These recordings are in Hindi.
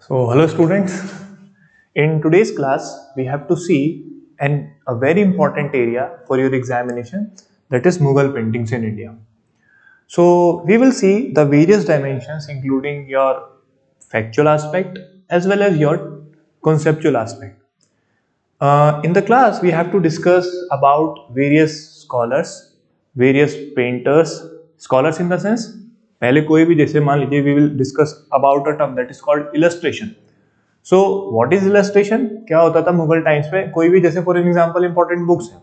So, hello students. In today's class, we have to see a very important area for your examination, that is Mughal paintings in India. So, we will see the various dimensions including your factual aspect as well as your conceptual aspect. In the class, we have to discuss about various scholars, various painters, scholars in the sense पहले कोई भी जैसे मान लीजिए we will discuss about a term that is called illustration. So what is illustration, क्या होता था मुगल टाइम्स में, कोई भी जैसे फॉर एग्जांपल इंपॉर्टेंट बुक्स है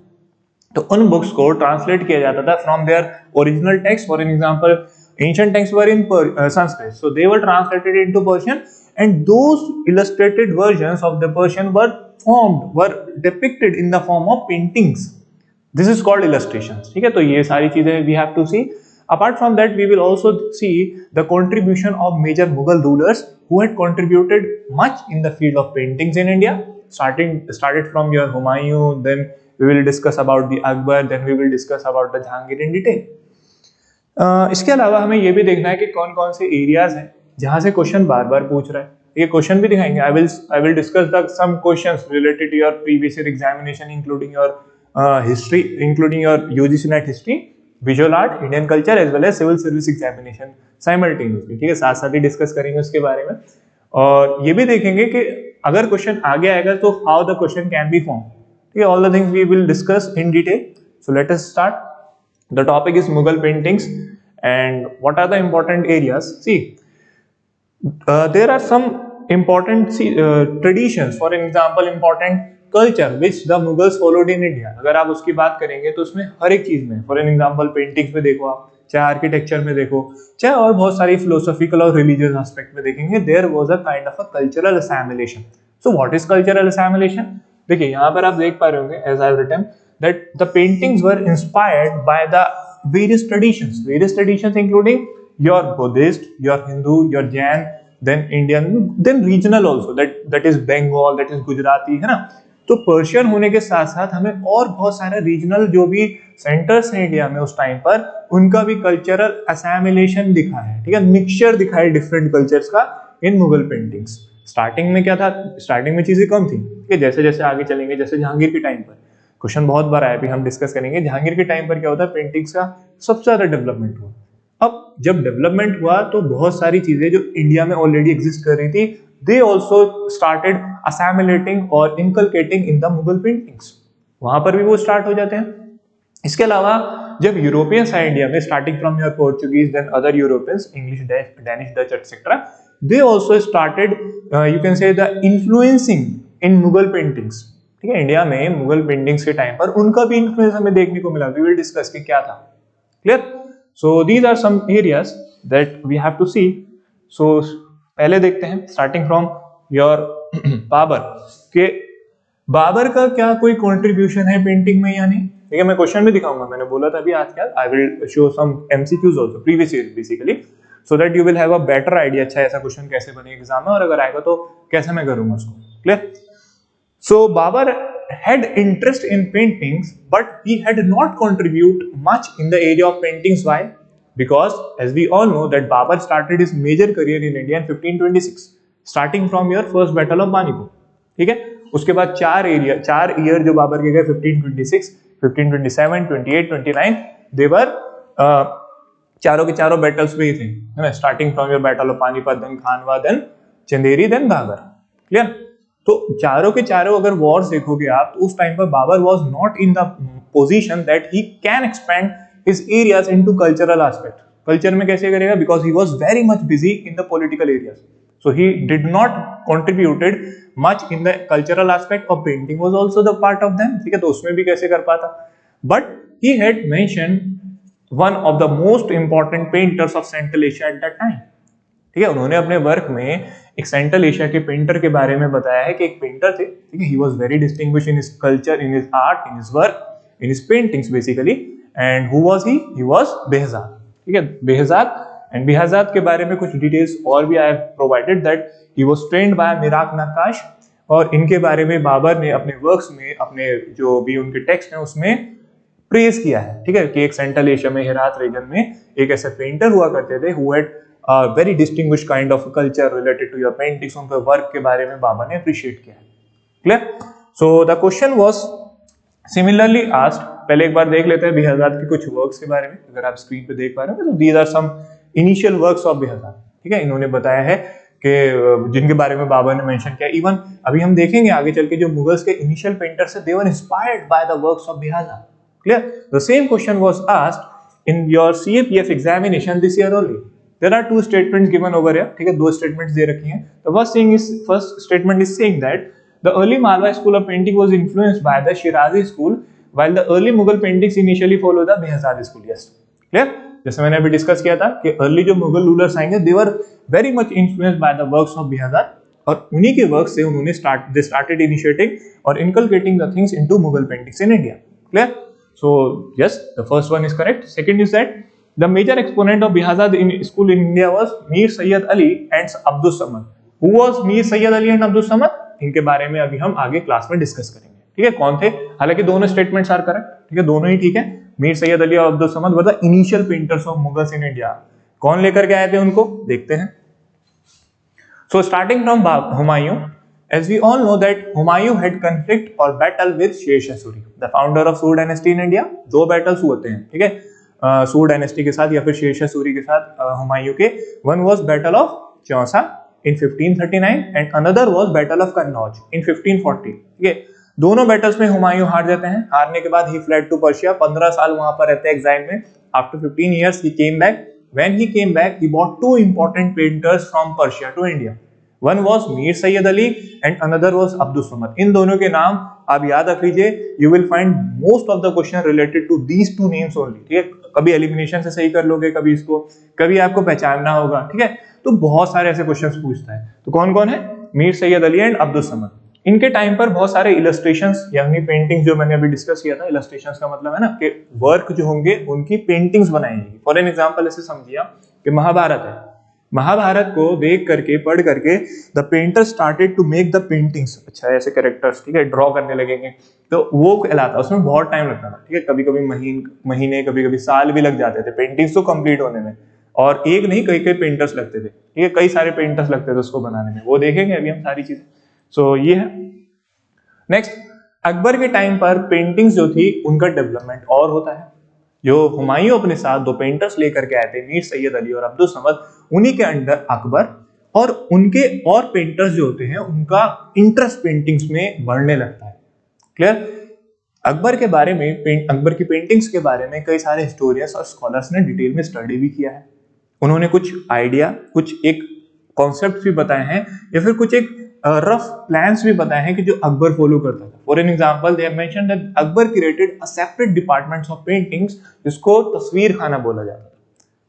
तो उन बुक्स को ट्रांसलेट किया जाता था from their original text. For example ancient texts were in Sanskrit, so they were translated into Persian, and those illustrated versions of the Persian were depicted in the form of paintings. This is called illustrations. ठीक है, तो ये सारी चीजें we have to see. Apart from that, we will also see the contribution of major Mughal rulers who had contributed much in the field of paintings in India. Started from your Humayun, then we will discuss about the Akbar, then we will discuss about the Jahangir in detail. इसके अलावा हमें ये भी देखना है कि कौन कौन से एरियाज हैं जहां से क्वेश्चन बार बार पूछ रहा है. ये क्वेश्चन भी दिखाएंगे. I will discuss the some questions related to your previous year examination including your history, including your UGC NET history, visual art, Indian culture as well as civil service examination simultaneously. ठीक है, साथ साथ ही डिस्कस करेंगे उसके बारे में. और ये भी देखेंगे कि अगर क्वेश्चन आगे आएगा तो how the question can be form. ठीक है, all the things we will discuss in detail. So let us start. The topic is Mughal paintings and what are the important areas. See, there are some important traditions, for example important culture which the Mughals followed in India. अगर आप उसकी बात करेंगे तो उसमें हर एक चीज में, for example paintings में देखो आप, चाहे आर्किटेक्चर में देखो, चाहे और बहुत सारी फिलोसॉफिकल और रिलीजियस एस्पेक्ट में देखेंगे, there was a kind of a cultural assimilation. So what is cultural assimilation? देखिए यहाँ पर आप देख पा रहे होंगे as I have written that the paintings were inspired by the various traditions including your Buddhist, your Hindu, your Jain, then Indian, then regional also, that is Bengal, that is Gujarati, है ना. तो पर्शियन होने के साथ साथ हमें और बहुत सारे रीजनल जो भी सेंटर्स हैं इंडिया में उस टाइम पर, उनका भी कल्चरल असैमिलेशन दिखा है. ठीक है, मिक्सचर दिखा है डिफरेंट कल्चर्स का इन मुगल पेंटिंग्स. स्टार्टिंग में क्या था, स्टार्टिंग में चीजें कम थी. ठीक है, जैसे जैसे आगे चलेंगे, जैसे जहांगीर के टाइम पर क्वेश्चन बहुत बार आया, अभी हम डिस्कस करेंगे जहांगीर के टाइम पर क्या होता है, पेंटिंग्स का सबसे ज्यादा डेवलपमेंट हुआ. अब जब डेवलपमेंट हुआ तो बहुत सारी चीजें जो इंडिया में ऑलरेडी एग्जिस्ट कर रही थी, दे ऑल्सो स्टार्टेड असैमिलेटिंग और inculcating in the Mughal paintings. वहां पर भी वो स्टार्ट हो जाते हैं. इसके अलावा जब यूरोपियंस आए इंडिया में, starting from your Portuguese, then other Europeans, English, Danish, Dutch etcetera, they also started you can say the influencing in Mughal paintings. ठीक है, इंडिया में मुगल पेंटिंग्स के टाइम पर उनका भी इन्फ्लुएंस हमें देखने को मिला. वी विल डिस्कस कि क्या था. Clear? So these are some areas that we have to see. So पहले देखते हैं स्टार्टिंग फ्रॉम योर बाबर, के बाबर का क्या कोई कंट्रीब्यूशन है पेंटिंग में या नहीं. ठीक है, मैं क्वेश्चन भी दिखाऊंगा, मैंने बोला था अभी आज क्या, I will show some MCQs also previous year basically, so that you will have a better idea. अच्छा ऐसा क्वेश्चन कैसे बने एग्जाम में, और अगर आएगा तो कैसे मैं करूंगा उसको. Clear? So Babar had interest in paintings, but he had not contributed much in the area of paintings. Why? Because as we all know that Babar started his major career in India in 1526, starting from your first battle of Paniput. ठीक है, उसके बाद चार ईयर जो बाबर के गए, 1526, 1527, 28, 29, they were चारों के चारों बैटल्स में ही थे, है ना. Starting from your battle of Panipat, then Khanwa, then Chanderi, then Ghaghra. Clear? तो चारों के चारों अगर वॉर्स देखोगे आप, तो उस टाइम पर Babur was not in the position that he can expand his areas into cultural aspect. Culture में कैसे करेगा, because he was very much busy in the political areas, so he did not contributed much in the cultural aspect of painting, was also the part of them. ठीक है, तो उसमें भी कैसे कर पाता. But he had mention one of the most important painters of central Asia at that time. ठीक है, उन्होंने अपने वर्क में एक सेंट्रल एशिया के पेंटर के बारे में बताया है कि एक पेंटर थे. ठीक है, ही was very distinguished in his culture, in his art, in his work, in his paintings basically. And who was he was Behzad. ठीक है, बेहजाद. एंड बेहजाद के बारे में कुछ डिटेल्स और भी I have provided, that he was trained by Mirak Naqqash. और इनके बारे में बाबर ने अपने वर्क्स में, अपने जो भी उनके टेक्स्ट हैं उसमें प्रेज किया है. ठीक है, कि एक सेंट्रल एशिया में, हेरात रीजन में एक ऐसे पेंटर हुआ करते थे who had very distinguished kind of culture related to your paintings, उनके वर्क के बारे में बाबा ने अप्रिशिएट किया है। Clear? So the question was similarly asked, पहले एक बार देख लेते हैं बेहजाद के कुछ वर्क्स के बारे में। अगर आप स्क्रीन पे देख पा रहे हो तो these are some initial works of Behzad. ठीक है, इन्होंने बताया है कि जिनके बारे में बाबा ने मेंशन किया। इवन अभी हम देखेंगे आगे चल के जो मुगल्स के इनिशियल पेंटर्स है, they were inspired by the works of Behzad. Clear? The same question was asked in your CAPF examination this year only. There are two statements given over here. ठीक है, दो स्टेटमेंट्स दे रखी हैं। The first statement is saying that the early Malwa school of painting was influenced by the Shirazi school, while the early Mughal paintings initially followed the Behzadi school. Yes, clear? जैसे मैंने अभी डिस्कस किया था कि अर्ली जो मुगल रूलर्स आएंगे, they were very much influenced by the works of Behzad, और उन्हीं के वर्क से उन्होंने they started initiating or inculcating the things into Mughal paintings in India. Clear? So yes, the first one is correct. Second is that the major exponent of Behzad in school in India was Mir Sayyid Ali and Abdus Samad. Who was Mir Sayyid Ali and Abdus Samad? इनके बारे में अभी हम आगे क्लास में डिस्कस करेंगे। ठीक है, कौन थे? हालांकि दोनों स्टेटमेंट्स आर करेक्ट। ठीक है, दोनों ही ठीक है। मीर सैयद अली और Abdul Samad were the initial painters of Mughals in India. कौन लेकर के आए थे उनको, देखते हैं। So starting from Humayun, as we all know that Humayun had conflict or battle with Sher Shah Suri, the founder of Sur dynasty in India। दो बैटल्स हुए हैं, ठीक है, सूर डायनेस्टी के साथ या फिर शेर शाह सूरी के साथ हुमायूं के। One was battle of Chausa in 1539 and another was battle of Kannauj in 1540। ठीक है, दोनों बैटल्स में हुमायूं हार जाते हैं। हारने के बाद he fled to Persia, 15 साल वहां पर रहते हैं एग्जाइल में। After 15 years he came back। When he came back he brought two important painters from Persia to India। One was Mir Sayyid Ali and another was Abdus Samad। इन दोनों के नाम आप याद रख लीजिए। You will find most of the question related to these two names only। ठीक है, कभी एलिमिनेशन से सही कर लोगे, कभी इसको, कभी आपको पहचानना होगा। ठीक है, तो बहुत सारे ऐसे क्वेश्चंस पूछता है। तो कौन कौन है? मीर सैयद अली एंड अब्दुल समद। इनके टाइम पर बहुत सारे इलस्ट्रेशंस यानी पेंटिंग, जो मैंने अभी डिस्कस किया था, इलस्ट्रेशंस का मतलब है ना कि वर्क जो होंगे उनकी पेंटिंग्स बनाई जाएंगी। फॉर एन एग्जांपल ऐसे समझिए कि महाभारत है, महाभारत को देख करके पढ़ करके the painter started to make the paintings. अच्छा, ऐसे कैरेक्टर्स, ठीक है, ड्रॉ करने लगेंगे तो वो कहलाता, उसमें बहुत टाइम लगता था। ठीक है, कभी कभी महीने कभी कभी साल भी लग जाते थे पेंटिंग्स को कंप्लीट होने में। और एक नहीं, कई कई पेंटर्स लगते थे। ठीक है, कई सारे पेंटर्स लगते थे उसको बनाने में। वो देखेंगे अभी हम सारी चीजें। सो ये है। नेक्स्ट, अकबर के टाइम पर पेंटिंग्स जो थी उनका डेवलपमेंट और होता है। जो हुमायूं अपने साथ दो पेंटर्स लेकर के आए थे, मीर सैयद अली और अब्दुल समद, उन्हीं के अंडर अकबर और उनके और पेंटर्स जो होते हैं उनका इंटरेस्ट पेंटिंग्स में बढ़ने लगता है। क्लियर? अकबर के बारे में, अकबर की पेंटिंग्स के बारे में कई सारे हिस्टोरियंस और स्कॉलर्स ने डिटेल में स्टडी भी किया है। उन्होंने कुछ आइडिया, कुछ एक कॉन्सेप्ट भी बताए हैं या फिर कुछ एक रफ प्लान्स भी बताए हैं कि जो अकबर फॉलो करता था। For an example they have mentioned that Akbar created a separate departments of paintings, जिसको तस्वीर खाना बोला जाता था।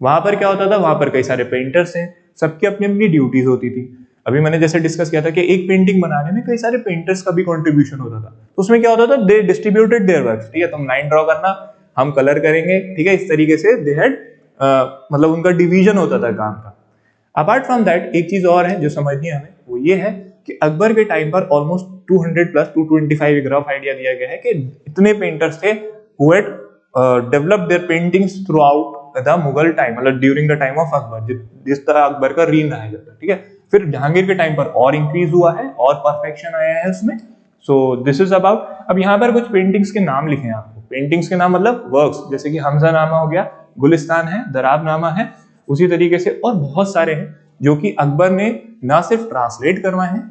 वहां पर क्या होता था, वहां पर कई सारे पेंटर्स हैं, सबकी अपनी अपनी ड्यूटीज होती थी। अभी मैंने जैसे डिस्कस किया था कि एक पेंटिंग बनाने में कई सारे पेंटर्स का भी कंट्रीब्यूशन होता था। तो उसमें क्या होता था, दे डिस्ट्रीब्यूटेड देयर वर्क्स। ठीक है, तुम लाइन ड्रॉ करना, हम कलर करेंगे। ठीक है, इस तरीके से दे हैड मतलब उनका डिवीजन होता था काम का। अपार्ट फ्रॉम दैट एक चीज और है जो समझनी है हमें, वो ये है कि अकबर के टाइम पर ऑलमोस्ट 200 प्लस 225 एक रफ आइडिया दिया गया है कि इतने पेंटर्स थे who had developed their paintings throughout the Mughal time, मतलब during the time of Akbar, जिस तरह अकबर का रीन रहा जाता है। ठीक है, फिर जहांगीर के टाइम पर और इंक्रीज हुआ है और परफेक्शन आया है उसमें। सो दिस इज अबाउट। अब यहाँ पर कुछ पेंटिंग्स के नाम लिखे हैं आपको। पेंटिंग्स के नाम मतलब वर्क्स, जैसे कि हमजा नामा हो गया, गुलिस्तान है, दराब नामा है, उसी तरीके से और बहुत सारे हैं जो कि अकबर ने ना सिर्फ ट्रांसलेट करवाए हैं,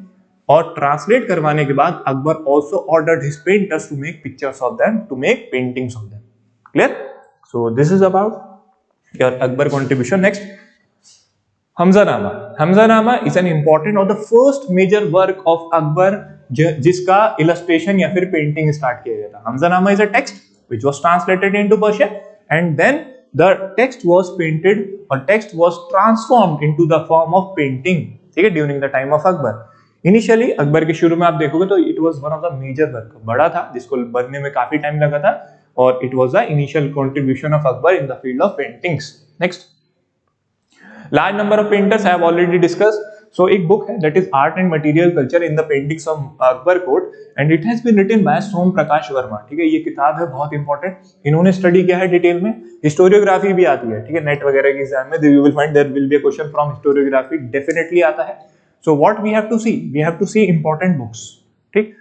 और ट्रांसलेट करवाने के बाद Akbar also ordered his painters to make pictures of them, to make paintings of them. Clear? So this is about your Akbar contribution. Next, Hamzanama. Hamzanama is an important और the first major work of Akbar, जिसका इलस्ट्रेशन या फिर पेंटिंग स्टार्ट किया गया था। Hamzanama is a text which was translated into Persian and then the text was painted or text was transformed into the form of painting। ठीक है, during the time of Akbar। Initially Akbar के शुरू में आप देखोगे तो it was one of the major work, बड़ा था, जिसको बनने में काफी टाइम लगा था, और it was the initial contribution of Akbar in the field of paintings। Next, large number of painters I have already discussed। सो एक बुक है that is art and material culture in the paintings of Akbar court and it has been written by Som Prakash Verma. ठीक है, ये किताब है बहुत इंपॉर्टेंट, इन्होंने स्टडी किया है डिटेल में। हिस्टोरियोग्राफी भी आती है, ठीक है, नेट वगैरह के एग्जाम में you will find there will be a question from historiography, definitely आता है। So what we have to see important books. ठीक,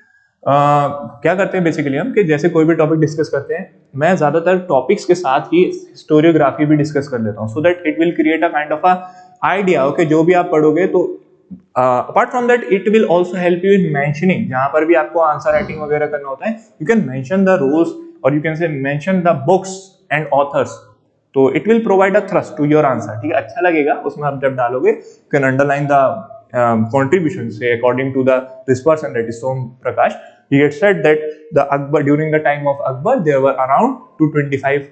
क्या करते हैं बेसिकली हम कि जैसे कोई भी टॉपिक डिस्कस करते हैं, मैं ज्यादातर टॉपिक्स के साथ ही हिस्टोरियोग्राफी भी डिस्कस कर लेता हूँ, so that it will create a kind of a idea. Okay, जो भी आप पढ़ोगे तो apart from that it will also help you in mentioning, जहां पर भी आपको आंसर राइटिंग वगैरह करना होता है, you can mention the roles और you can say mention the books and authors, तो it will provide a thrust to your answer. ठीक है, अच्छा लगेगा उसमें आप जब डालोगे, you can underline the contribution, say according to this person, that is Som Prakash, he had said that the Akbar, during the time of Akbar, there were around 225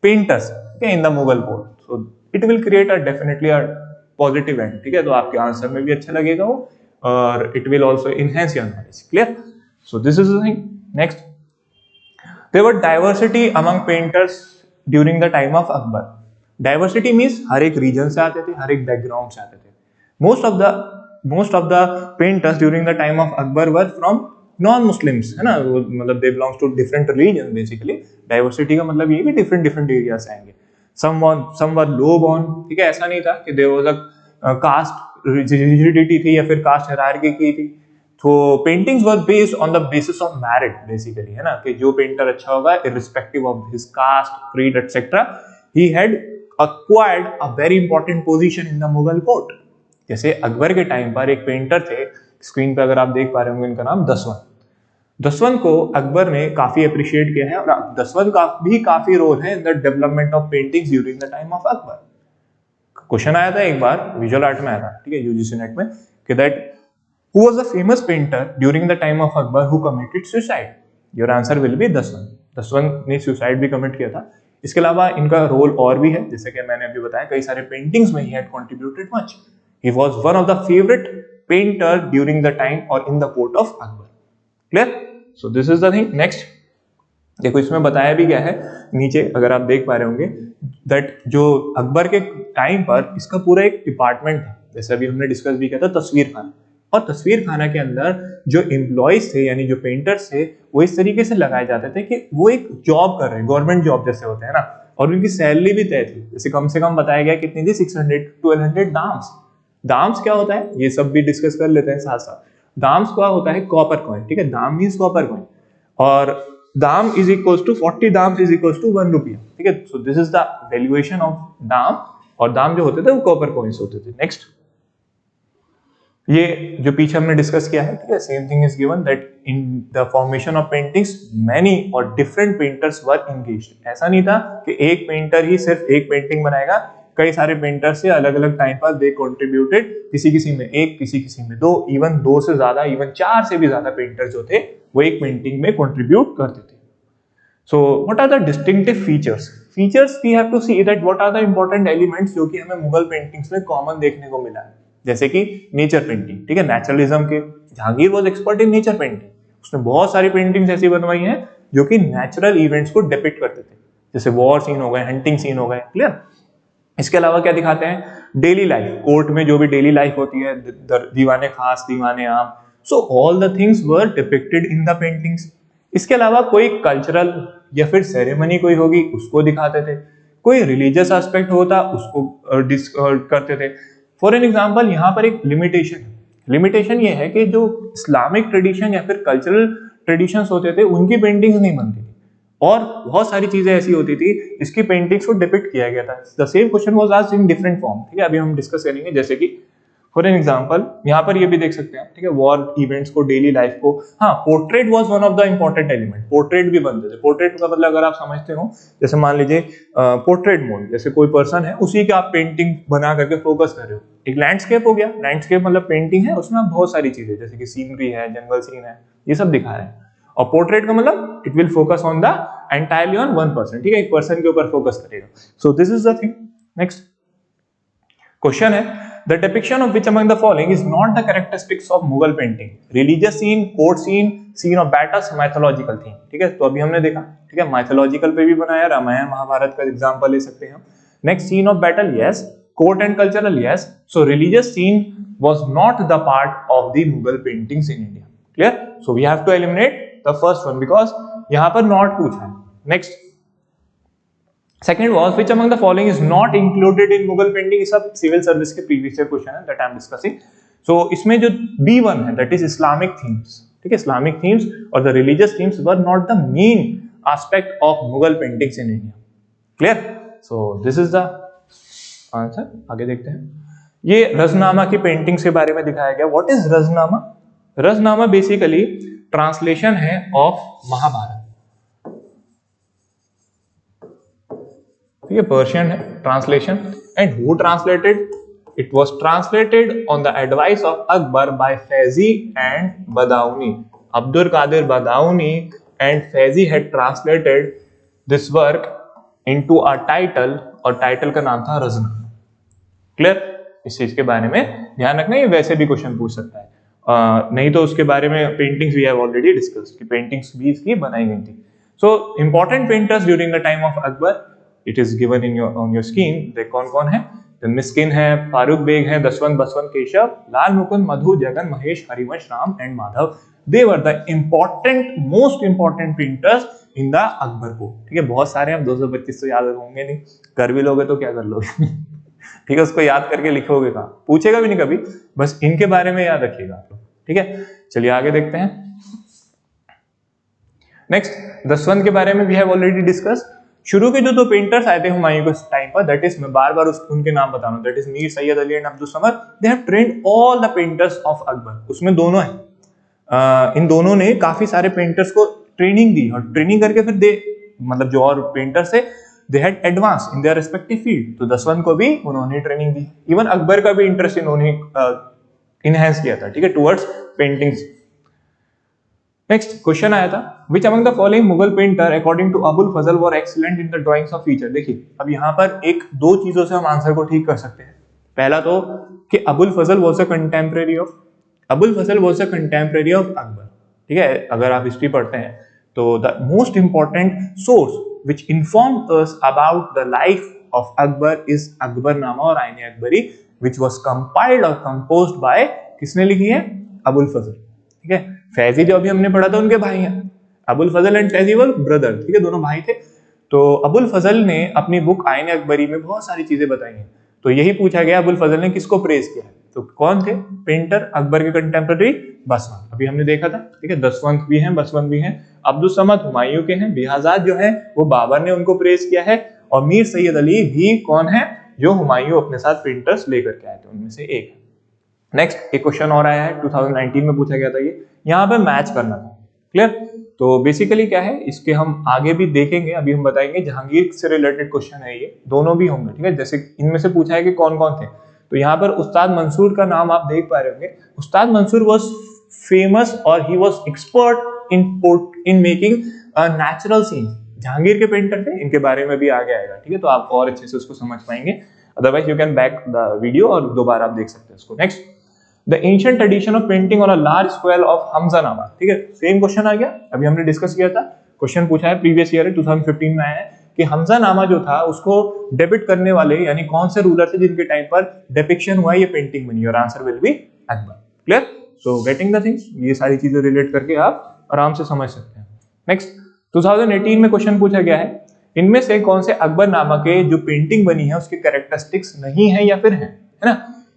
painters, okay, in the Mughal court. So it will create a definitely a positive end. ठीक है, तो आपके आंसर में भी अच्छा लगेगा वो, और it will also enhance your knowledge. Clear? So this is the thing. Next, there were diversity among painters during the time of Akbar. Diversity means हर एक region से आते थे, हर एक background से आते थे। most of the painters during the time of Akbar were from non-Muslims, है ना, मतलब they belongs to different religions basically। diversity का मतलब ये भी different areas से आएंगे। some were low born, ठीक है, ऐसा नहीं था कि there was a caste rigidity थी या फिर caste hierarchy की थी। तो paintings were based on the basis of merit basically, है ना, कि जो painter अच्छा होगा irrespective of his caste, creed, etc. he had acquired a very important position in the Mughal court। जैसे अकबर के टाइम पर एक पेंटर थे, स्क्रीन पे अगर आप देख पा रहे होंगे, इनका नाम दसवंत। दसवंत को अकबर ने काफी अप्रिशिएट किया है, और दसवंत का भी काफी रोल है in the development of paintings during the time of Akbar. Question आया था एक बार, विजुअल आर्ट में आया था, ठीक है, यूजीसी नेट में, कि that who was the famous painter during the time of Akbar who committed suicide. Your answer will be Daswant. Daswant ने सुसाइड भी कमिट किया था। इसके अलावा इनका रोल और भी है, जैसे कि मैंने अभी बताया, कई सारे पेंटिंग्स में he had contributed much. He was one of the favorite painter during the time or in the court of Akbar. Clear? So this is the thing. Next, देखो इसमें बताया भी गया है नीचे, अगर आप देख पा रहे होंगे, that जो अकबर के टाइम पर इसका पूरा एक डिपार्टमेंट है, जैसे अभी हमने डिस्कस भी किया था तस्वीर खाना, और तस्वीर खाना के अंदर जो एम्प्लॉयज थे यानी जो पेंटर्स थे, वो इस तरीके से लगाए जाते थे कि वो एक जॉब कर रहे हैं, गवर्नमेंट जॉब जैसे होते हैं ना, और उनकी सैलरी भी तय थी। जैसे कम से कम बताया गया कितनी थी, 600 to 1200 दाम्स। दाम्स क्या होता है ये सब भी डिस्कस कर लेते हैं साथ साथ। दाम्स क्या होता है, कॉपर कॉइन, ठीक है, दाम मींस कॉपर कॉइन, और दाम इज इक्वल्स टू 40 दाम्स इज इक्वल्स टू 1 रुपया, ठीक है। So this is the valuation of दाम, और दाम जो होते थे वो कॉपर कॉइन्स होते थे। नेक्स्ट, ये जो पीछे हमने डिस्कस किया है, ठीक है, same thing is given that in the formation of paintings many और डिफरेंट पेंटर्स वर एंगेज्ड। ऐसा नहीं था कि एक पेंटर ही सिर्फ एक पेंटिंग बनाएगा, कई सारे पेंटर से अलग अलग टाइम पर दे कंट्रीब्यूटेड, किसी में एक, किसी में दो, इवन दो से ज्यादा, इवन चार से भी ज्यादा पेंटर जो थे वो एक पेंटिंग में कंट्रीब्यूट करते थे। So what are the distinctive features we have to see that what are the important elements जो कि हमें मुगल पेंटिंग्स में कॉमन देखने को मिला है। जैसे कि नेचर पेंटिंग, ठीक है, नेचुरलिज्म के Jahangir was expert in nature painting, उसने बहुत सारी पेंटिंग्स ऐसी बनवाई हैं जो कि नेचुरल इवेंट्स को डिपिक्ट करते थे, जैसे वॉर सीन हो गए, हंटिंग सीन हो गए। क्लियर? इसके अलावा क्या दिखाते हैं, डेली लाइफ, कोर्ट में जो भी डेली लाइफ होती है, दीवाने खास, दीवाने आम, so all the things were depicted in the paintings. इसके अलावा कोई कल्चरल या फिर सेरेमनी कोई होगी उसको दिखाते थे, कोई रिलीजियस एस्पेक्ट होता उसको करते थे। फॉर एन एग्जाम्पल, यहाँ पर एक लिमिटेशन ये है कि जो इस्लामिक ट्रेडिशन या फिर कल्चरल ट्रेडिशंस होते थे उनकी पेंटिंग्स नहीं बनती थी, और बहुत सारी चीजें ऐसी होती थी जिसकी पेंटिंग्स को डिपिक्ट किया गया था। The same question was asked in different form, ठीक है, अभी हम डिस्कस करेंगे। जैसे कि फॉर एन एग्जांपल यहाँ पर ये भी देख सकते हैं, ठीक है, वॉर इवेंट्स को, डेली लाइफ को। हाँ, portrait was one of the important element, portrait भी बनते थे। पोर्ट्रेट का मतलब अगर आप समझते हो, जैसे मान लीजिए पोर्ट्रेट मोड, जैसे कोई पर्सन है उसी का आप पेंटिंग बना करके फोकस कर रहे हो। एक लैंडस्केप हो गया, लैंडस्केप मतलब पेंटिंग है, उसमें आप बहुत सारी चीजें जैसे कि सीनरी है, जंगल सीन है, ये सब दिखा रहे हैं। और पोर्ट्रेट का मतलब it will focus on the entirely on one person, ठीक है, एक पर्सन के ऊपर फोकस करेगा। So this is the thing. Next question है, the depiction of which among the following is not the characteristics of Mughal painting? Religious scene, court scene, scene of battles, mythological theme. ठीक है, तो अभी हमने देखा, ठीक है, माइथोलॉजिकल पे भी बनाया, रामायण महाभारत का एग्जांपल ले सकते हैं हम। Next, scene of battle, yes. Court and cultural, yes. So religious scene was not the part of the Mughal paintings in India. Clear? So we have to eliminate the first one because यहाँ पर not पूछा है. Next. Second was which among the following is not included in Mughal painting? सब civil service के previous year question है that I am discussing. So इसमें जो B1 है that is Islamic themes. ठीक है, Islamic themes और the religious themes were not the main aspect of Mughal paintings in India. Clear? So this is the answer. आगे देखते हैं. ये रजनामा की पेंटिंग्स के बारे में दिखाया गया. What is Razmnama? Razmnama basically translation है ऑफ महाभारत. ये पर्शियन है translation. And who translated? It was translated on the advice of Akbar by Faizi and Badauni. Abdul Qadir Badauni and Faizi had translated this work into a title, और टाइटल का नाम था रजनामा. क्लियर? इस चीज के बारे में ध्यान रखना, ये वैसे भी क्वेश्चन पूछ सकता है. नहीं तो उसके बारे में paintings we have already discussed कि पेंटिंग्स भी इसकी बनाई गई थी. So important painters during the time of Akbar, it is given in your on your screen. देख कौन कौन है. मिस्किन है, फारूक बेग है, Daswant, Basawan Keshav, Lal Mukund, Madhu, Jagan, Mahesh, Harivansh, Ram and Madhav. They were the important most important painters in the Akbar को. ठीक है, बहुत सारे हम 225 तो याद होंगे नहीं, कर भी लोगे तो क्या कर लोगे. ठीक है, उसको याद करके लिखोगे कहाँ, पूछेगा भी नहीं कभी, बस इनके बारे में याद रखिएगा आप लोग. ठीक है, चलिए आगे देखते हैं. नेक्स्ट दसवंत के बारे में वी हैव ऑलरेडी डिस्कस. शुरू के जो दो पेंटर्स आए थे हुमायूं के टाइम पर, दैट इज, मैं बार बार उनके नाम बता रहा हूं, that is Mir Syed Ali and Abdul Samad. They have trained all the painters of Akbar. उसमें दोनों हैं, इन दोनों ने काफी सारे पेंटर्स को ट्रेनिंग दी, और ट्रेनिंग करके फिर दे मतलब जो और पेंटर्स थे they had advanced in their respective field. तो दसवंत को भी उन्होंने ट्रेनिंग दी. इवन अकबर का भी इंटरेस्ट इन्होंने इनहेंस किया था. ठीक है, टुवर्ड्स पेंटिंग्स. नेक्स्ट क्वेश्चन आया था, which among the following Mughal painter according to Abul Fazl were excellent in the drawings of feature. देखिए अब यहाँ पर एक दो चीजों से हम आंसर को ठीक कर सकते हैं. पहला तो कि अबुल फजल was a contemporary of Akbar. ठीक है, अगर आप हिस्ट्री पढ़ते हैं तो the most important source which informed us about the life of Akbar is Akbarnama और आईने अकबरी, which was compiled और composed by, किसने लिखी है? अबुल फजल. ठीक है, फैजी जो अभी हमने पढ़ा था उनके भाई हैं. अबुल फजल एंड फैजी वर ब्रदर. ठीक है, दोनों भाई थे. तो अबुल फजल ने अपनी बुक आईने अकबरी में बहुत सारी चीजें बताई हैं. तो यही पूछा गया अबुल फजल ने किसको प्रेज किया है. तो कौन थे? पेंटर अकबर के कंटेम्पररी बसवंत. अभी हमने देखा था. ठीक है, दसवंत भी हैं, बसवंत भी हैं. अब्दुल समद हुमायूं के हैं. बिहाजाद जो है वो बाबर ने उनको प्रेज किया है. और मीर सैयद अली भी कौन है? जो हुमायूं अपने साथ पेंटर्स लेकर के आए थे, उनमें से एक है. नेक्स्ट एक क्वेश्चन और आया है, 2019 में पूछा गया था. ये यहाँ पे मैच करना था. क्लियर? तो बेसिकली क्या है, इसके हम आगे भी देखेंगे. अभी हम बताएंगे जहांगीर से रिलेटेड क्वेश्चन है, ये दोनों भी होंगे. ठीक है, जैसे इनमें से पूछा है कि कौन कौन थे. तो यहाँ पर उस्ताद मंसूर का नाम आप देख पा रहे होंगे. उस्ताद मंसूर वाज फेमस और he was expert in making natural scenes. Jahangir के पेंटर थे, इनके बारे में भी आगे आएगा. ठीक है, तो आप और अच्छे से उसको समझ पाएंगे. Otherwise you can back the video और दोबारा आप देख सकते हैं उसको. Next, the ancient tradition of painting on a large square of Hamzanama. ठीक है, सेम क्वेश्चन आ गया, अभी हमने डिस्कस किया था. क्वेश्चन पूछा है प्रीवियस ईयर 2015 में आया है कि हमजानामा जो था उसको डेबिट करने वाले यानी कौन से रूलर थे जिनके टाइम पर डिपिक्शन हुआ, ये पेंटिंग बनी. और answer will B Akbar. Clear? So getting the things, ये सारी चीजें रिलेट करके आप आराम से समझ सकते हैं. नेक्स्ट 2018 में क्वेश्चन पूछा गया है, इनमें से कौन से अकबरनामा के जो पेंटिंग बनी है उसके कैरेक्टरिस्टिक्स नहीं है या फिर है ना.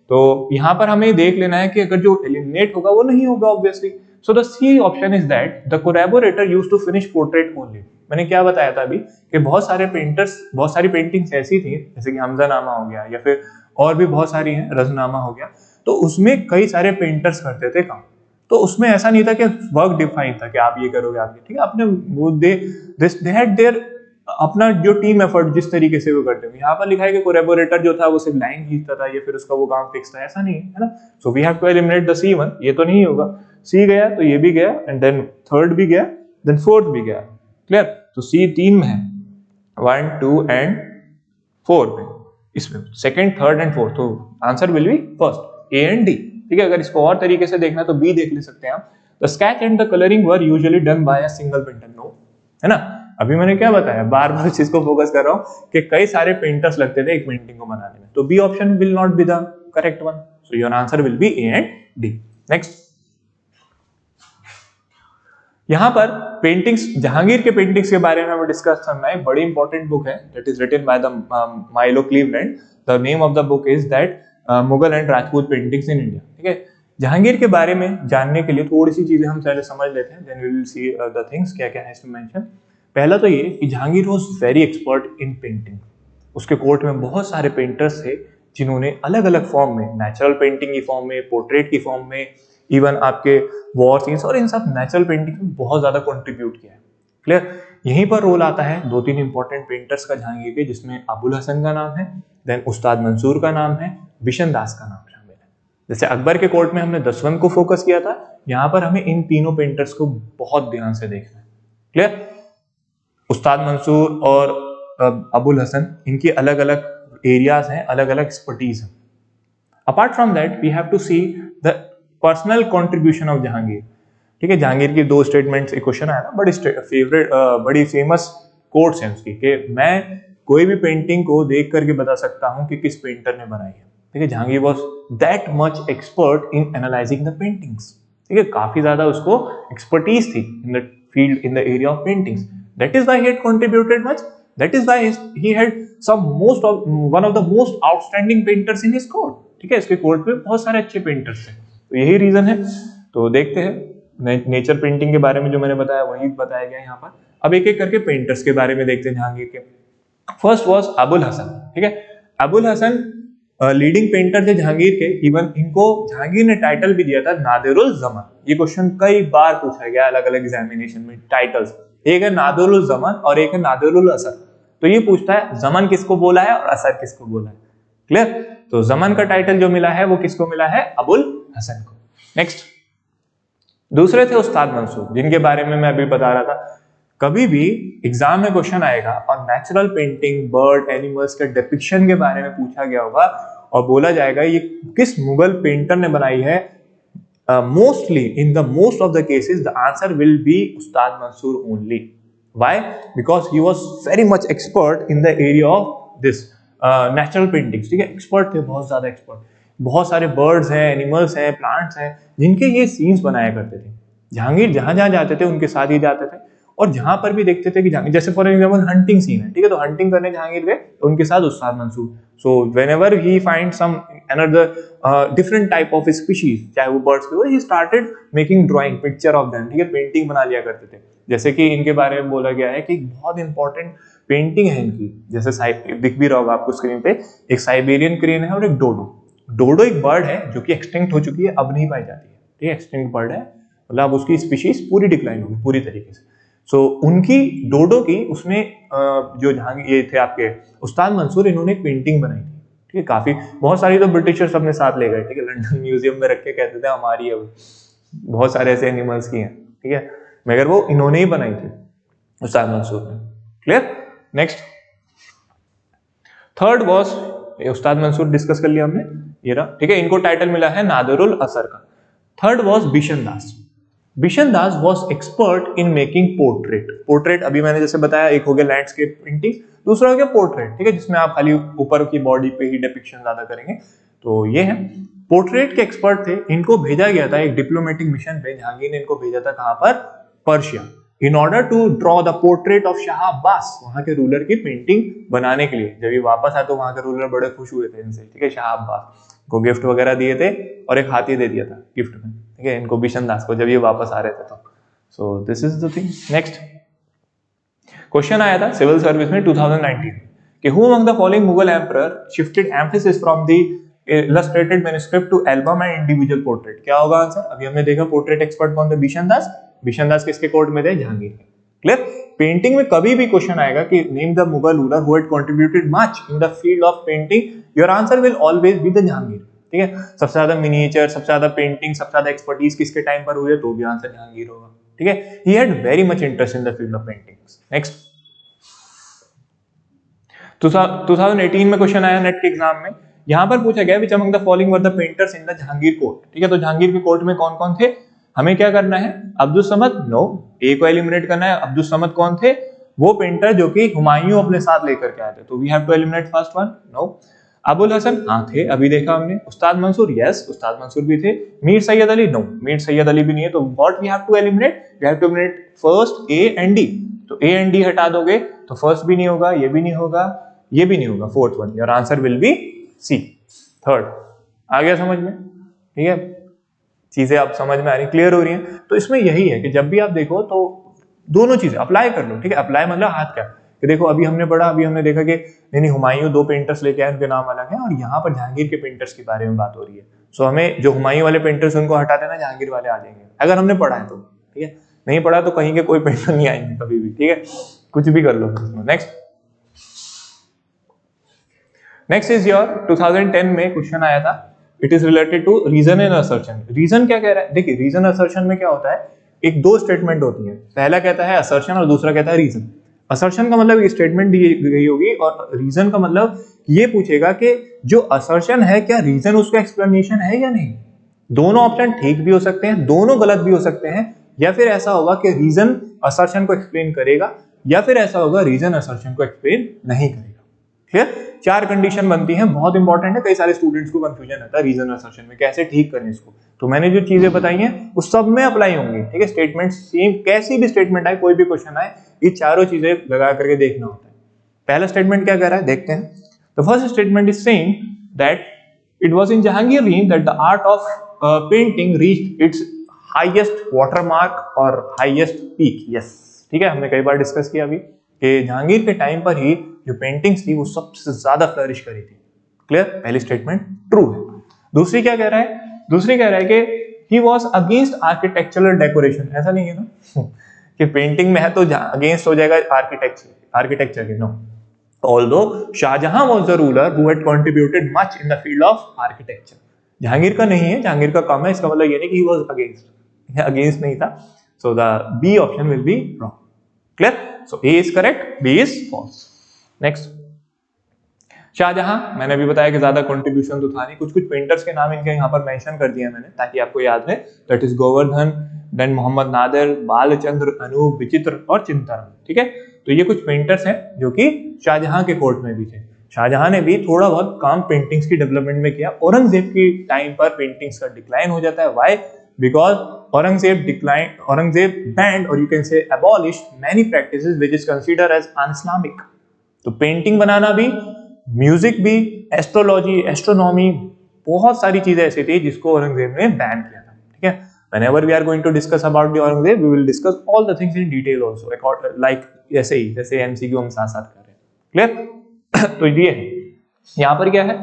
तो यहाँ पर हमें देख लेना है कि अगर जो एलिमिनेट होगा वो नहीं होगा obviously. So the C option is that the collaborator used to finish portrait only. मैंने क्या बताया था अभी कि बहुत सारे पेंटर्स, बहुत सारी पेंटिंग्स ऐसी थी जैसे कि हमजानामा हो गया या फिर और भी बहुत सारी हैं, रजनामा हो गया. तो उसमें कई सारे पेंटर्स करते थे काम. तो उसमें ऐसा नहीं था कि वर्क डिफाइन था कि आप ये करोगे, आप ये. ठीक है, अपने वो दे हैड देयर अपना जो टीम एफर्ट जिस तरीके से वो करते हैं. यहाँ पर लिखा है कि कोलैबोरेटर जो था वो सिर्फ लाइन खींचता था या फिर उसका वो काम फिक्स था, ऐसा नहीं है ना. So we have to eliminate the C1. ये तो नहीं होगा. C गया तो ये भी गया, एंड देन थर्ड भी गया, देन फोर्थ भी गया. क्लियर? तो C 3 में है, 1, 2 एंड 4 में. इसमें सेकंड, थर्ड एंड फोर्थ. तो answer will B first A and D. ठीक है, अगर इसको और तरीके से देखना तो B देख ले सकते हैं आप. The sketch and the colouring were usually done by a single painter. No, है ना. अभी मैंने क्या बताया, बार बार इस चीज को फोकस कर रहा हूं कि कई सारे पेंटर्स लगते थे एक पेंटिंग को बनाने में. तो B option will not be the correct one. So your answer will be A and D. Next. यहाँ पर पेंटिंग्स, जहांगीर के पेंटिंग्स के बारे में हमें डिस्कस करना है. बड़ी इंपॉर्टेंट बुक है, that is written by the Milo Cleveland. The name of the book is that Mughal and Rajput paintings in India. ठीक है, जहांगीर के बारे में जानने के लिए थोड़ी सी चीजें हम पहले समझ लेते हैं, then we will see the things क्या क्या है इसमें मेंशन. पहला तो ये कि Jahangir was very expert in painting. उसके कोर्ट में बहुत सारे पेंटर्स थे जिन्होंने अलग अलग फॉर्म में, नेचुरल पेंटिंग की फॉर्म में, पोर्ट्रेट की फॉर्म में, इवन आपके वॉर सीन्स और इन सब नेचुरल पेंटिंग में बहुत ज्यादा कंट्रीब्यूट किया है. क्लियर. यहीं पर रोल आता है दो तीन इंपॉर्टेंट पेंटर्स का जहांगीर के, जिसमें अबुल हसन का नाम है, देन उस्ताद मंसूर का नाम है, बिशन दास का नाम शामिल है. जैसे अकबर के कोर्ट में हमने दसवंत को फोकस किया था, यहाँ पर हमें इन तीनों पेंटर्स को बहुत ध्यान से देखना है. क्लियर. उस्ताद मंसूर और अबुल हसन, इनकी अलग अलग एरियाज हैं, अलग अलग एक्सपर्टीज है. Apart from that we have to see the personal contribution of Jahangir. ठीक है, जहांगीर की दो स्टेटमेंट्स, एक क्वेश्चन आया ना, बड़ी फेमस कोट्स हैं उसकी, कि मैं कोई भी पेंटिंग को देख करके बता सकता हूं कि किस पेंटर ने बनाई है. ठीक है, Jahangir was that much expert in analysing the paintings. ठीक है, काफी ज्यादा उसको एक्सपर्टीज थी in the field, in the area of paintings. That is why he had contributed much. That is why he had one of the most outstanding painters in his court. ठीक है, इसके कोर्ट में बहुत सारे अच्छे पेंटर्स थे, तो यही रीजन है. तो देखते हैं नेचर पेंटिंग के बारे में जो मैंने बताया वही बताया गया यहाँ पर. अब एक एक करके पेंटर्स के बारे में देखते हैं जहांगीर के. First was Abul Hasan. ठीक है, अबुल हसन लीडिंग पेंटर थे जहांगीर के. इवन इनको जहांगीर ने टाइटल भी दिया था नादिरुल ज़मान. ये क्वेश्चन कई बार पूछा गया अलग अलग एग्जामिनेशन में. टाइटल्स एक है नादिरुल ज़मान और एक है नादिरुल असर. तो ये पूछता है ज़मान किसको बोला है और असर किसको बोला है. क्लियर. तो ज़मान का टाइटल जो मिला है वो किसको मिला है, अबुल हसन को. नेक्स्ट, दूसरे थे उस्ताद मंसूर, जिनके बारे में मैं अभी बता रहा था. कभी भी एग्जाम में क्वेश्चन आएगा और नेचुरल पेंटिंग, बर्ड, एनिमल्स के डिपिक्शन के बारे में पूछा गया होगा और बोला जाएगा ये किस मुगल पेंटर ने बनाई है, mostly in the most of the cases the answer will be Ustad Mansur only. Why? Because he was very much expert in the area of this natural paintings. ठीक है, एक्सपर्ट थे, बहुत ज्यादा एक्सपर्ट. बहुत सारे बर्ड्स हैं, एनिमल्स हैं, प्लांट्स हैं, जिनके ये सीन्स बनाया करते थे. जहांगीर जहां जहां जाते थे उनके साथ ही जाते थे, और जहां पर भी देखते थे कि जहांगीर, जैसे फॉर एग्जांपल हंटिंग सीन है, ठीक है, तो हंटिंग करने जहांगीर गए तो उनके साथ Ustad Mansur. So whenever he find some another different type of species, चाहे वो बर्ड्स के हो, he started making drawing picture of them. ठीक है, पेंटिंग बना लिया करते थे. जैसे कि इनके बारे में बोला गया है कि बहुत इंपॉर्टेंट पेंटिंग है इनकी, जैसे दिख भी रहा होगा आपको स्क्रीन पे, एक साइबेरियन क्रेन है और एक डोडो. डोडो एक बर्ड है जो कि एक्सटिंक्ट हो चुकी है, अब नहीं पाई जाती है. ठीक है, एक्सटिंक्ट बर्ड है, मतलब उसकी स्पीशीज पूरी डिक्लाइन होगी पूरी तरीके से. सो उनकी डोडो की उसमें जो जहांगीर ये थे आपके उस्ताद मंसूर, इन्होंने एक पेंटिंग बनाई थी. ठीक है, काफी बहुत सारी तो ब्रिटिशर्स अपने साथ ले गए. ठीक है, लंदन म्यूजियम में रख के कहते थे हमारी है, बहुत सारे ऐसे एनिमल्स की हैं. ठीक है, मगर वो इन्होंने ही बनाई थी, उस्ताद मंसूर ने. Clear. Next, third was, Ustad Mansoor discuss कर लिया हमने, ये रहा. ठीक है, इनको टाइटल मिला है नादिरुल असर का. Third was Bishan Das. Bishan Das was expert in making portrait. Portrait अभी मैंने जैसे बताया, एक हो गया लैंडस्केप पेंटिंग, दूसरा हो गया पोर्ट्रेट. ठीक है, जिसमें आप खाली ऊपर की बॉडी पे ही डिपिक्शन ज्यादा करेंगे. तो ये है, पोर्ट्रेट के एक्सपर्ट थे. इनको भेजा गया था एक डिप्लोमेटिक मिशन पे, जहांगीर ने इनको भेजा था कहां पर, Persia, in order to draw the portrait of Shah Abbas, वहां के रूलर की पेंटिंग बनाने के लिए. जब ये वापस आए तो वहां के रूलर बड़े खुश हुए थे इनसे. ठीक है, शाह अब्बास को गिफ्ट वगैरह दिए थे और एक हाथी दे दिया था गिफ्ट में. ठीक है, इनको बिशन दास को, जब ये वापस आ रहे थे तो. सो this is the thing. Next question आया था सिविल सर्विस में 2019 कि who among the following Mughal emperor shifted emphasis from the illustrated manuscript to album and individual portrait. क्या होगा आंसर? अभी हमने देखा पोर्ट्रेट एक्सपर्ट कौन थे, बिशन दास. बिशन दास किसके कोर्ट में थे, जहांगीर के. क्लियर. पेंटिंग में कभी भी क्वेश्चन आएगा कि name the Mughal ruler who had contributed much in the field of painting, your answer will always be the Jahangir. ठीक है, सबसे ज्यादा मिनिएचर, सबसे ज्यादा पेंटिंग, सबसे ज्यादा एक्सपर्टीज किसके टाइम पर हुई है, तो भी आंसर जहांगीर होगा. ठीक है, he had very much interest in the field of paintings. Next, 2018 में क्वेश्चन आया नेट के एग्जाम में. यहां पर पूछा गया विच among the following were the painters in the Jahangir court. ठीक है, तो जहांगीर के कोर्ट में कौन कौन थे, हमें क्या करना है, अब्दुल समद, नो, ए को एलिमिनेट करना है. अब्दुल समद कौन थे, वो पेंटर जो कि हुमायूं अपने साथ लेकर के आए थे, तो we have to eliminate first one, no. Abul Hasan, हाँ थे, अभी देखा हमने। उस्ताद मंसूर, यस उस्ताद मंसूर भी थे। मीर सैयद अली, नो मीर सैयद अली भी नहीं है। तो what we have to eliminate, we have to eliminate first A and D. तो ए एंड डी हटा दोगे तो फर्स्ट भी नहीं होगा, ये भी नहीं होगा, ये भी नहीं होगा, fourth one, your answer will be C, third. आ गया समझ में? ठीक है, चीजें आप समझ में आ रही, क्लियर हो रही हैं। तो इसमें यही है कि जब भी आप देखो तो दोनों चीजें अप्लाई कर लो। ठीक है, अप्लाई मतलब हाथ क्या, कि देखो अभी हमने पढ़ा, अभी हमने देखा कि नहीं हुमायूं 2 पेंटर्स लेके आए, उनके नाम अलग हैं, और यहाँ पर जहांगीर के पेंटर्स के बारे में बात हो रही है। सो हमें जो हुमायूं वाले पेंटर्स उनको हटा देना, जहांगीर वाले आ जाएंगे, अगर हमने पढ़ा है तो। ठीक है, नहीं पढ़ा तो कहीं के कोई पेंटर नहीं आएंगे कभी भी। ठीक है, कुछ भी कर लो। नेक्स्ट इज योर 2010 में क्वेश्चन आया था, it is related to reason and assertion. Reason क्या कह रहा है? देखिए रीजन असर्शन में क्या होता है, एक 2 स्टेटमेंट होती है, पहला कहता है असर्शन और दूसरा कहता है रीजन। असर्शन का मतलब स्टेटमेंट दी गई होगी, और रीजन का मतलब ये पूछेगा कि जो असर्शन है क्या रीजन उसका एक्सप्लेनेशन है या नहीं। दोनों ऑप्शन ठीक भी हो सकते हैं, दोनों गलत भी हो सकते हैं, या फिर ऐसा होगा कि रीजन असर्शन को एक्सप्लेन करेगा, या फिर ऐसा होगा रीजन असर्शन को एक्सप्लेन नहीं करेगा। क्लियर? 4 कंडीशन बनती हैं, बहुत इंपॉर्टेंट है, कई सारे स्टूडेंट्स को कंफ्यूजन रहता है रीजन असर्शन में, कैसे ठीक करें इसको। तो मैंने जो चीजें बताई हैं वो सब में अप्लाई होंगी। ठीक है, स्टेटमेंट सेम, कैसी भी स्टेटमेंट आए, कोई भी क्वेश्चन आए, ये चारों चीजें लगा करके देखना होता है। पहला स्टेटमेंट क्या कह रहा है, देखते हैं। The first statement is saying that it was in Jahangir reign that the art of painting reached its highest watermark और highest peak. yes, ठीक है, हमने कई बार डिस्कस किया अभी कि जहांगीर के टाइम पर ही जो पेंटिंग्स थी वो सबसे ज्यादा फ्लरिश करी थी। क्लियर? पहली स्टेटमेंट ट्रू है। दूसरी क्या कह रहा है? दूसरी कह रहा है कि he was against architectural decoration. ऐसा नहीं है ना कि पेंटिंग में है तो अगेंस्ट हो जाएगा आर्किटेक्चर के, no. Although Shahjahan was the ruler who had contributed much in the field of architecture. Jahangir का नहीं है, जहांगीर का काम है, इसका मतलब ये नहीं कि he was against नहीं था। So the B option will be wrong. Clear? So A is correct, B is false. Next. Shahjahan, मैंने अभी बताया कि ज्यादा कंट्रीब्यूशन तो था नहीं, कुछ पेंटर्स के नाम इनके यहाँ पर मेंशन कर दिया मैंने ताकि आपको याद रहे। That is Govardhan, then Mohammad Nadir, Balchandra, Anup, Vichitra और चिंतन। ठीक है, तो ये कुछ पेंटर्स हैं जो कि शाहजहां के कोर्ट में भी थे। शाहजहां ने भी थोड़ा बहुत काम पेंटिंग्स की डेवलपमेंट में किया। औरंगजेब की टाइम पर पेंटिंग्स का डिक्लाइन हो जाता है। व्हाई? बिकॉज औरंगजेब बैंड और you can say abolished many practices which is considered as un-Islamic. तो पेंटिंग बनाना भी, म्यूजिक भी, एस्ट्रोलॉजी, एस्ट्रोनॉमी, बहुत सारी चीजें ऐसी थी जिसको औरंगजेब ने बैन किया था। ठीक है, whenever we are going to discuss about the Aurangzeb, we will discuss all the things in detail also, like ऐसे ही जैसे MCQ हम साथ साथ कर रहे हैं। क्लियर? तो ये है, यहाँ पर क्या है,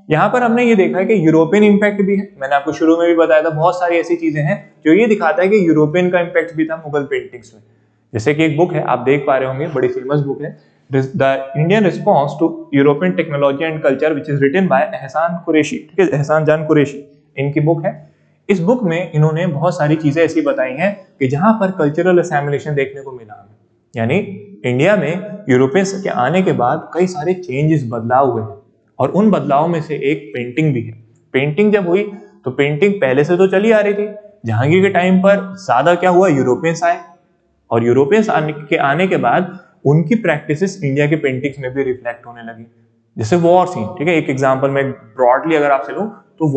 यहाँ पर हमने ये देखा है कि यूरोपियन इंपैक्ट भी है। मैंने आपको शुरू में भी बताया था, बहुत सारी ऐसी चीजें हैं जो ये दिखाता है कि यूरोपियन का इंपैक्ट भी था मुगल पेंटिंग्स में। जैसे कि एक बुक है, आप देख पा रहे होंगे, बड़ी फेमस बुक है, the Indian response to European technology and culture, which is written by Ehsan Qureshi. ठीक है, एहसान जान कुरैशी इनकी बुक है। इस बुक में इन्होंने बहुत सारी चीजें ऐसी बताई हैं कि जहां पर कल्चरल असैमिलेशन देखने को मिला, यानी इंडिया में यूरोपियंस के आने के बाद कई सारे चेंजेस, बदलाव हुए हैं, और उन बदलाव में से एक पेंटिंग भी है। पेंटिंग जब हुई तो पेंटिंग पहले से तो चली आ रही थी, जहांगीर के टाइम पर ज्यादा क्या हुआ, यूरोपियंस आए, और यूरोपियंस आने के बाद उनकी प्रैक्टिसेस इंडिया के पेंटिंग्स में भी रिफ्लेक्ट होने लगी। जैसे वॉर सीन, ठीक है, एक एग्जांपल में ब्रॉडली अगर आपसे लूं तो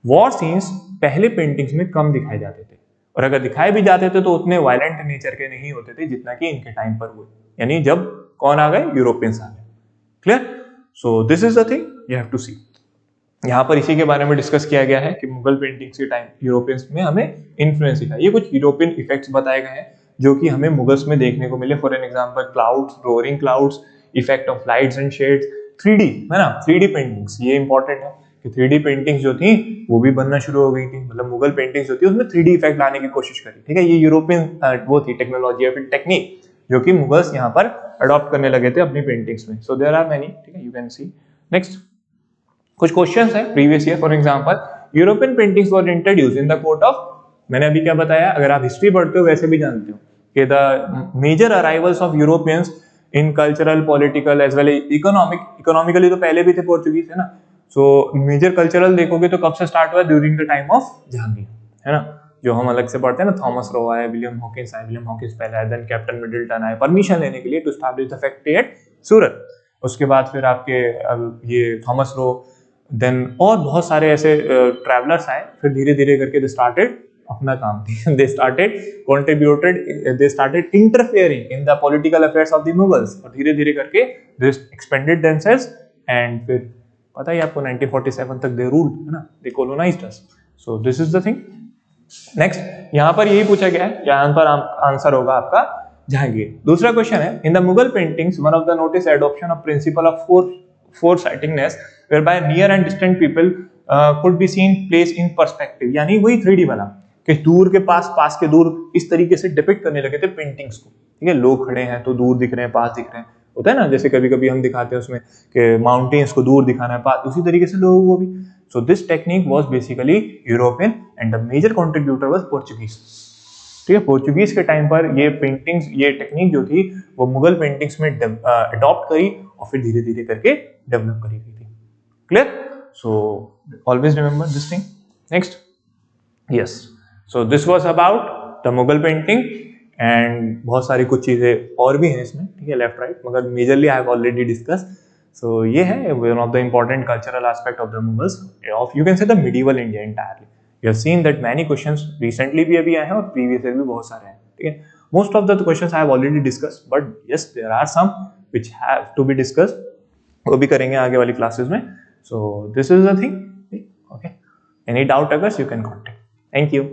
वॉर सीन्स पहले पेंटिंग्स में कम दिखाए जाते थे, और अगर दिखाए भी जाते थे तो उतने वायलेंट नेचर के नहीं होते थे जितना कि इनके टाइम पर हुए, यानी जब कौन आ गए, यूरोपियंस आ गए। Clear? So this is the thing you have to see. यहाँ पर इसी के बारे में डिस्कस किया गया है कि मुगल पेंटिंग्स के टाइम यूरोपियंस में हमें इन्फ्लुएंस दिखा। ये कुछ यूरोपियन इफेक्ट्स बताए गए हैं जो कि हमें मुगल्स में देखने को मिले। For an example, clouds, roaring clouds, effect of lights and shades, 3D है ना, 3D पेंटिंग्स, ये इंपॉर्टेंट है कि 3D पेंटिंग्स जो थी वो भी बनना शुरू हो गई थी। मतलब मुगल पेंटिंग्स जो थी उसमें 3D इफेक्ट लाने की कोशिश करी। ठीक है, ये यूरोपियन वो थी टेक्नोलॉजी या फिर टेक्निक जो कि मुगल्स यहाँ पर अडॉप्ट करने लगे थे अपनी पेंटिंग्स में। So there are many. ठीक है, यू कैन सी। नेक्स्ट कुछ क्वेश्चंस है previous year. For example, European paintings were introduced in the court of, मैंने अभी क्या बताया, अगर आप हिस्ट्री पढ़ते हो वैसे भी जानते हो कि the major arrivals of Europeans in cultural, political as well economically तो पहले भी थे पोर्चुगीज, है ना। सो मेजर कल्चरल देखोगे तो कब से स्टार्ट हुआ, during the time of Jahangir, है ना, जो हम अलग से पढ़ते हैं ना, थॉमस रो आए, विलियम हॉकिंस आए, विलियम हॉकिंस पहले आए, देन कैप्टन मिडिल्टन आए परमिशन लेने के लिए to establish the factory at Surat. उसके बाद फिर आपके ये थॉमस रो, देन और बहुत सारे ऐसे ट्रैवलर्स आए, फिर धीरे धीरे करके दे स्टार्टेड अपना काम they started interfering in the political affairs of the Mughals, और धीरे धीरे करके दे एक्सपेंडेड देमसेल्व्स, एंड फिर पता ही आपको 1947 तक दे रूल्ड, है ना, they colonized us. So this is the thing. Next, यहाँ पर यही पूछा गया है, यहाँ पर आंसर होगा आपका जहांगीर। दूसरा क्वेश्चन है, in the Mughal paintings one of the notice adoption of principle of foreshortening whereby near and distant people could be seen placed in perspective, यानी वही 3D बना कि दूर के पास, पास के दूर, इस तरीके से डिपिक्ट करने लगे थे पेंटिंग्स को। ठीक है, लोग खड़े हैं तो दूर दिख रहे हैं, पास दिख रहे हैं, होता है ना, जैसे कभी कभी हम दिखाते हैं उसमें कि माउंटेन्स को दूर दिखाना है, पास, उसी तरीके से लोगों को भी। So this technique was basically European and the major contributor was Portuguese. ठीक है, पोर्चुगीज के टाइम पर ये पेंटिंग्स, ये टेक्निक जो थी वो मुगल पेंटिंग्स में अडॉप्ट करी और फिर धीरे धीरे करके डेवलप करी गई थी। Clear? So always remember this thing. Next, yes, so this was about the Mughal painting, and बहुत सारी कुछ चीजें और भी हैं इसमें, ठीक है, लेफ्ट राइट, मगर majorly I have already discuss. So ये है one of the important cultural aspect of the Mughals, of you can say the medieval India entirely. You have seen that many questions recently भी अभी आए हैं और previous year भी बहुत सारे हैं, ठीक है। Most of the questions I have already discussed, but yes, there are some which have to be discussed, वो भी करेंगे आगे वाली क्लासेस में। So this is the thing, okay. Any doubt occurs, you can contact. Thank you.